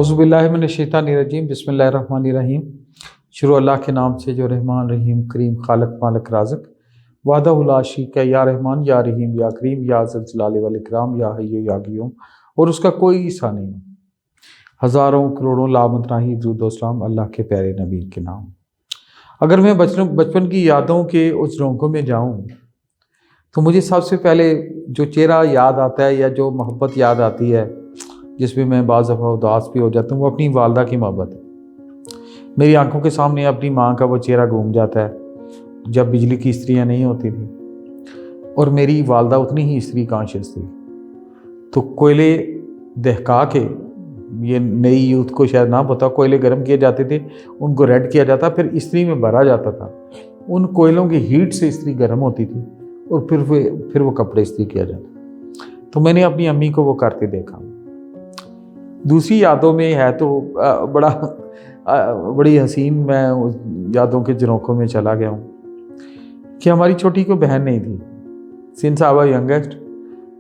औज़ु बिल्लाहि मिनश्शैतानिर्रजीम बिस्मिल्लाहिर्रहमानिर्रहीम। शुरू अल्लाह के नाम से जो रहमान रहीम करीम खालक मालिक राज़िक वाहदहु ला शरीक है। या रहमान या रहीम या करीम या ज़ल जलाल वल इकराम या हय्यु या क़य्यूम, और उसका कोई सा नहीं। हज़ारों करोड़ों लामतनाही दुरूद व सलाम अल्लाह के प्यारे नबी के नाम। अगर मैं बचपन की यादों के उस झोंकों में जाऊँ तो मुझे सबसे पहले जो चेहरा याद आता है या जो मोहब्बत याद आती है, जिसमें मैं बाज़ दफ़ा उदास भी हो जाता हूँ, वो अपनी वालदा की मोहब्बत है। मेरी आंखों के सामने अपनी माँ का वो चेहरा घूम जाता है जब बिजली की इस्त्रियाँ नहीं होती थी, और मेरी वालदा उतनी ही इस्त्री कॉन्शियस थी। तो कोयले दहका के, ये नई यूथ को शायद ना पता, कोयले गर्म किए जाते थे, उनको रेड किया जाता, फिर इस्त्री में भरा जाता था। उन कोयलों की हीट से इस्त्री गर्म होती थी और फिर वो कपड़े इस्त्री किया जाता। तो मैंने अपनी अम्मी को वो करते देखा। दूसरी यादों में है तो बड़ी हसीन, मैं उस यादों के झरोखों में चला गया हूँ कि हमारी छोटी को बहन नहीं थी। सिंस आई वाज यंगेस्ट,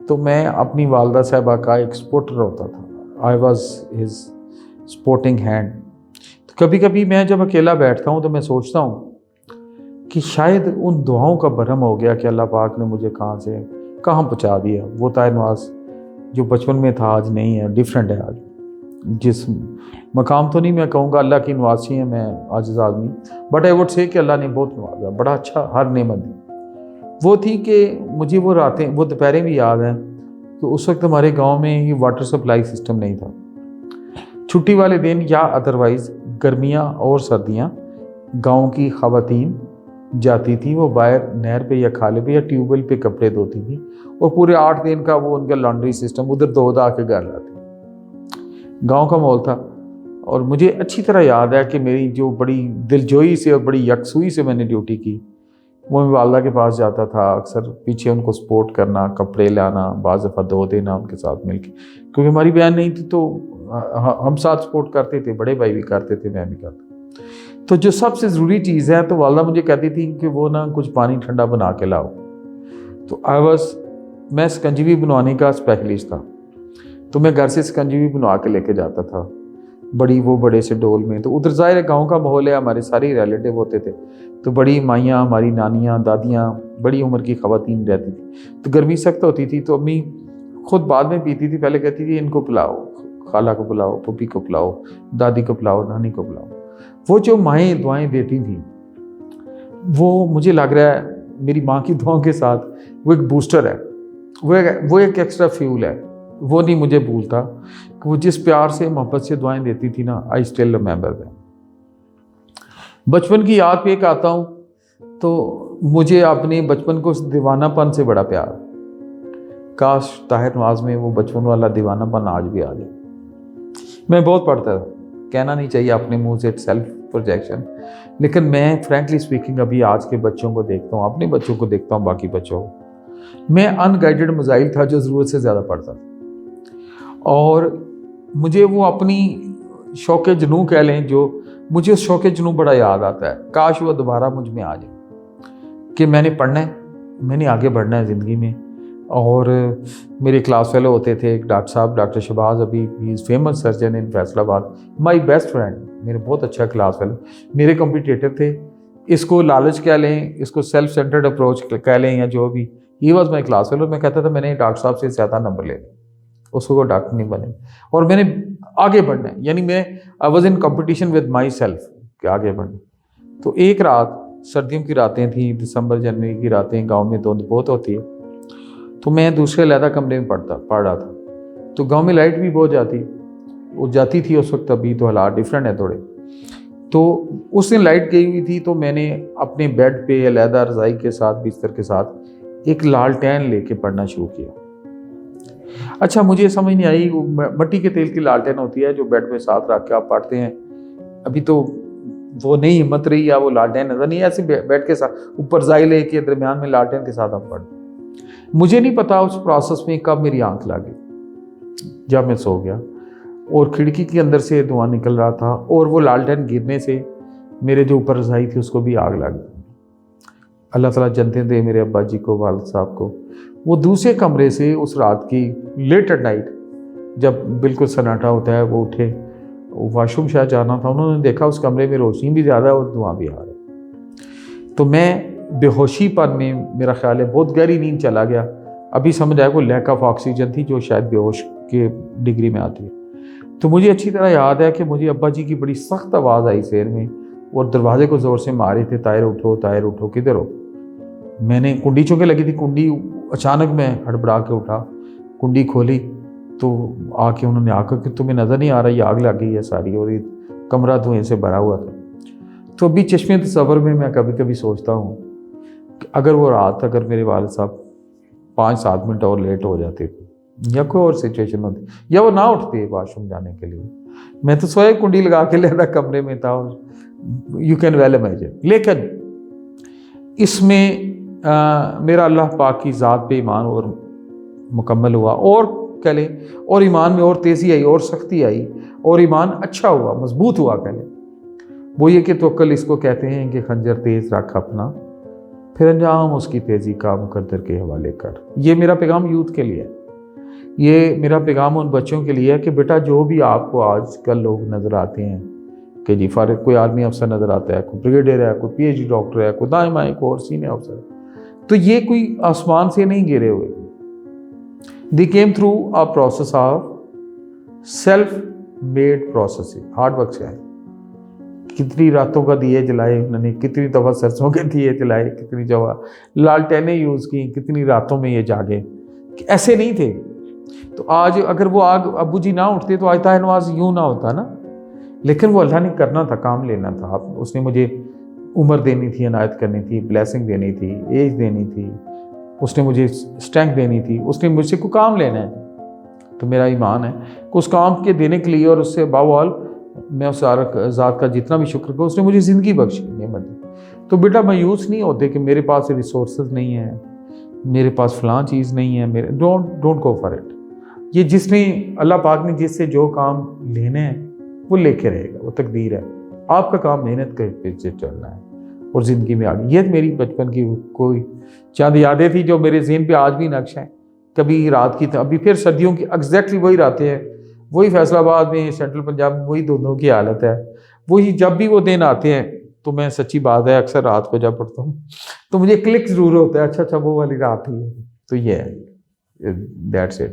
तो मैं अपनी वालदा साहबा का एक सपोर्टर होता था। I was his supporting hand. तो कभी कभी मैं जब अकेला बैठता हूँ तो मैं सोचता हूँ कि शायद उन दुआओं का भरम हो गया कि अल्लाह पाक ने मुझे कहाँ से कहाँ पहुँचा दिया। वो ताहिर नवाज जो बचपन में था आज नहीं है, डिफरेंट है आज। जिस मकाम तो नहीं मैं कहूँगा, अल्लाह की नवासी है मैं आजिज़ आदमी, बट आई वुड से कि अल्लाह ने बहुत नवाजा, बड़ा अच्छा हर नेमत दी। वो थी कि मुझे वो रातें, वो दोपहरें भी याद हैं कि उस वक्त हमारे गांव में ये वाटर सप्लाई सिस्टम नहीं था। छुट्टी वाले दिन या अदरवाइज़ गर्मियाँ और सर्दियाँ गाँव की ख़वातीन जाती थी, वो बाहर नहर पे या खाले पे या ट्यूबवेल पे कपड़े धोती थी, और पूरे 8 दिन का वो उनका लॉन्ड्री सिस्टम उधर धो धा के घर लाती। गांव का माहौल था, और मुझे अच्छी तरह याद है कि मेरी जो बड़ी दिलजोई से और बड़ी यकसुई से मैंने ड्यूटी की, वो मैं वालदा के पास जाता था अक्सर, पीछे उनको सपोर्ट करना, कपड़े लाना, बाज़ दफ़ा धो देना उनके साथ मिलके, क्योंकि हमारी बहन नहीं थी तो हम साथ सपोर्ट करते थे, बड़े भाई भी करते थे, मैं भी करता। तो जो सबसे ज़रूरी चीज़ है, तो वालदा मुझे कहती थी कि वो ना कुछ पानी ठंडा बना के लाओ। तो मैं शिकंजी बनवाने का स्पेशलिस्ट था, तो मैं घर से शिकंजी बनवा के लेके जाता था बड़े से डोल में। तो उधर ज़ाहिर गांव का माहौल है, हमारे सारे रिलेटिव होते थे, तो बड़ी माइयाँ, हमारी नानियाँ, दादियाँ, बड़ी उम्र की ख़वातीन रहती थी। तो गर्मी सख्त होती थी, तो अम्मी खुद बाद में पीती थी, पहले कहती थी इनको पिलाओ, खाला को पिलाओ, पप्पी को पिलाओ, दादी को पिलाओ, नानी को पिलाओ। वो जो माएँ दुआएं देती थी, वो मुझे लग रहा है मेरी माँ की दुआओं के साथ वो एक बूस्टर है, वो एक एक्स्ट्रा फ्यूल है। वो नहीं मुझे भूलता कि वो जिस प्यार से मोहब्बत से दुआएं देती थी ना, आई स्टिल रिमेंबर दैम। बचपन की याद पे एक आता हूँ तो मुझे अपने बचपन को दीवानापन से बड़ा प्यार। काश ताहिर नवाज में वो बचपन वाला दीवानापन आज भी आ जाए। मैं बहुत पढ़ता था, कहना नहीं चाहिए अपने मुंह से, सेल्फ प्रोजेक्शन, लेकिन मैं फ्रैंकली स्पीकिंग अभी आज के बच्चों को देखता हूँ, अपने बच्चों को देखता हूँ, बाकी बच्चों को, मैं अनगाइडेड मज़ाइल था जो ज़रूरत से ज़्यादा पढ़ता था। और मुझे वो अपनी शौक़ जुनून कह लें, जो मुझे उस शौक़ जुनून बड़ा याद आता है। काश वो दोबारा मुझ में आ जाए कि मैंने पढ़ना है, मैंने आगे बढ़ना है ज़िंदगी में। और मेरे क्लास फेलो होते थे एक डॉक्टर साहब, डॉक्टर शहबाज, अभी he is famous surgeon in Faisalabad, my best friend, मेरे बहुत अच्छा क्लास फेलो, मेरे कम्पिटिटर थे। इसको लालच कह लें, इसको सेल्फ सेंटर्ड अप्रोच कह लें, या जो भी, he was my class fellow. मैं कहता था मैंने डॉक्टर साहब से ज़्यादा नंबर ले, उसको वो डॉक्टर नहीं बने, और मैंने आगे बढ़ना है, यानी मैं I was in competition with my self कि आगे बढ़ना। तो एक रात, सर्दियों की रातें थी, दिसंबर जनवरी की रातें, गांव में धुंध बहुत होती है, तो मैं दूसरे अलहदा कमरे में पढ़ रहा था। तो गांव में लाइट भी बहुत जाती थी उस वक्त, अभी तो हालात डिफरेंट है थोड़े। तो उस दिन लाइट गई हुई थी, तो मैंने अपने बेड पे अलहदा रज़ाई के साथ, बिस्तर के साथ एक लालटेन लेके पढ़ना शुरू किया। अच्छा, मुझे समझ नहीं आई, वो मिट्टी के तेल की लालटेन होती है जो बेड पे साथ रख के आप पढ़ते हैं। अभी तो वो नहीं हिम्मत रही, या वो लालटेन नजर नहीं, ऐसे बेड के साथ ऊपर जाई लेके दरमियान में लालटेन के साथ आप पढ़ते। मुझे नहीं पता उस प्रोसेस में कब मेरी आंख लगी, जब मैं सो गया, और खिड़की के अंदर से धुआं निकल रहा था, और वो लालटेन गिरने से मेरे जो ऊपर रज़ाई थी उसको भी आग लग गई। अल्लाह ताला जन्नतें दे मेरे अब्बा जी को, वालिद साहब को। वो दूसरे कमरे से उस रात की लेट एट नाइट, जब बिल्कुल सन्नाटा होता है, वो उठे واش روم شاید جانا تھا, انہوں نے دیکھا اس کمرے میں روشنی بھی زیادہ ہے اور دھواں بھی آ رہا ہے. تو میں بے ہوشی پر میں میرا خیال ہے بہت گہری نیند چلا گیا. ابھی سمجھ آیا کوئی لیک آف آکسیجن تھی جو شاید بے ہوش کے ڈگری میں آتی ہے. تو مجھے اچھی طرح یاد ہے کہ مجھے ابا جی کی بڑی سخت آواز آئی سیر میں اور دروازے کو زور سے مارے تھے, طاہر اٹھو طاہر اٹھو, کدھر ہو. میں نے کنڈی چونکہ لگی تھی, کنڈی اچانک میں ہڑبڑا کے اٹھا, کنڈی کھولی تو آ کے انہوں نے آ کر کہ تمہیں نظر نہیں آ رہا یہ آگ لگ گئی ہے ساری, اور یہ کمرہ دھوئیں سے بھرا ہوا تھا. تو ابھی چشمے تصور میں کبھی کبھی سوچتا ہوں کہ اگر وہ رات اگر میرے والد صاحب 5-7 منٹ اور لیٹ ہو جاتے تھے یا کوئی اور سچویشن ہوتی یا وہ نہ اٹھتے واش روم جانے کے لیے, میں تو سوئے کنڈی لگا کے لینا کمرے میں تھا. You can well imagine. لیکن اس میں میرا اللہ پاک کی ذات پہ ایمان اور مکمل ہوا, اور کہہ لیں اور ایمان میں اور تیزی آئی اور سختی آئی اور ایمان اچھا ہوا, مضبوط ہوا. کہہ لیں وہ یہ کہ توکل اس کو کہتے ہیں کہ خنجر تیز رکھ اپنا, پھر انجام اس کی تیزی کا مقدر کے حوالے کر. یہ میرا پیغام یوتھ کے لیے ہے, یہ میرا پیغام ان بچوں کے لیے ہے کہ بیٹا جو بھی آپ کو آج کل لوگ نظر آتے ہیں کہ جی فارغ کوئی آرمی افسر نظر آتا ہے, کوئی بریگیڈیئر ہے, کوئی پی ایچ ڈی ڈاکٹر ہے, کوئی دائیں بائیں کوئی اور سینئر افسر ہے, تو یہ کوئی آسمان سے نہیں گرے ہوئے. They came through a process of self made process, hard work سے آئے. کتنی راتوں کا دیے جلائے انہوں نے, کتنی دفعہ سرسوں کے دیے جلائے, کتنی جگہ لالٹینیں یوز کی, کتنی راتوں میں یہ جاگے. ایسے نہیں تھے. تو آج اگر وہ آگ ابو جی نہ اٹھتے تو آج طاہر نواز یوں نہ ہوتا نا. لیکن وہ اللہ نے کرنا تھا, کام لینا تھا. اس نے مجھے عمر دینی تھی, عنایت کرنی تھی, بلیسنگ دینی تھی, ایج دینی تھی, اس نے مجھے اسٹرینتھ دینی تھی, اس نے مجھ سے کوئی کام لینا ہے. تو میرا ایمان ہے کہ اس کام کے دینے کے لیے اور اس سے باوال میں اس ذات کا جتنا بھی شکر کروں, اس نے مجھے زندگی بخشی, نعمت دی. تو بیٹا مایوس نہیں ہوتے کہ میرے پاس ریسورسز نہیں ہیں, میرے پاس فلاں چیز نہیں ہے, میرے ڈونٹ گو فار اٹ. یہ جس نے اللہ پاک نے جس سے جو کام لینے ہیں وہ لے کے رہے گا, وہ تقدیر ہے. آپ کا کام محنت کے پیچھے چلنا ہے اور زندگی میں آگے. یہ میری بچپن کی کوئی چند یادیں تھیں جو میرے ذہن پہ آج بھی نقش ہیں. کبھی رات کی ابھی پھر سردیوں کی ایگزیکٹلی وہی راتیں ہیں, وہی فیصل آباد میں سینٹرل پنجاب میں وہی دونوں کی حالت ہے. وہی جب بھی وہ دن آتے ہیں تو میں سچی بات ہے اکثر رات کو جب پڑھتا ہوں تو مجھے کلک ضرور ہوتا ہے, اچھا وہ والی رات ہی ہے. تو یہ ہے, دیٹس اٹ.